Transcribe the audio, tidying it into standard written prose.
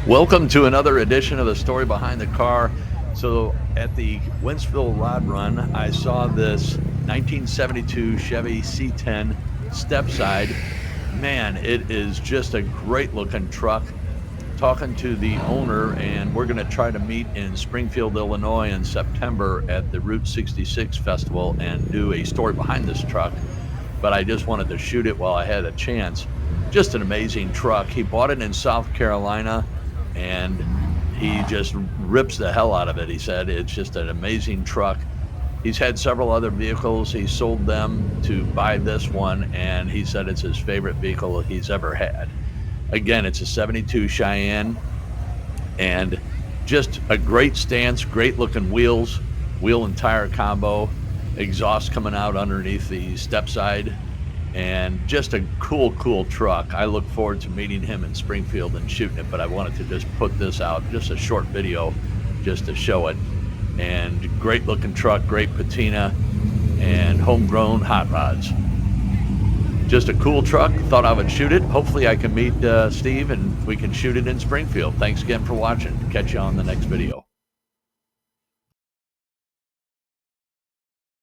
Welcome to another edition of the Story Behind the Car. So, at the Wentzville Rod Run, I saw this 1972 Chevy C10 stepside. Man, it is just a great looking truck. Talking to the owner, and we're going to try to meet in Springfield, Illinois in September at the Route 66 Festival and do a story behind this truck. But I just wanted to shoot it while I had a chance. Just an amazing truck. He bought it in South Carolina and he just rips the hell out of it. He said it's just an amazing truck. He's had several other vehicles. He sold them to buy this one, and he said it's his favorite vehicle he's ever had. Again, it's a 72 Cheyenne, and just a great stance, great looking wheels, wheel and tire combo, exhaust coming out underneath the step side, and just a cool truck. I look forward to meeting him in Springfield and shooting it, but I wanted to just put this out, just a short video just to show it. And great looking truck, great patina, and homegrown hot rods. Just a cool truck. Thought I would shoot it. Hopefully I can meet Steve and we can shoot it in Springfield. Thanks again for watching. Catch you on the next video.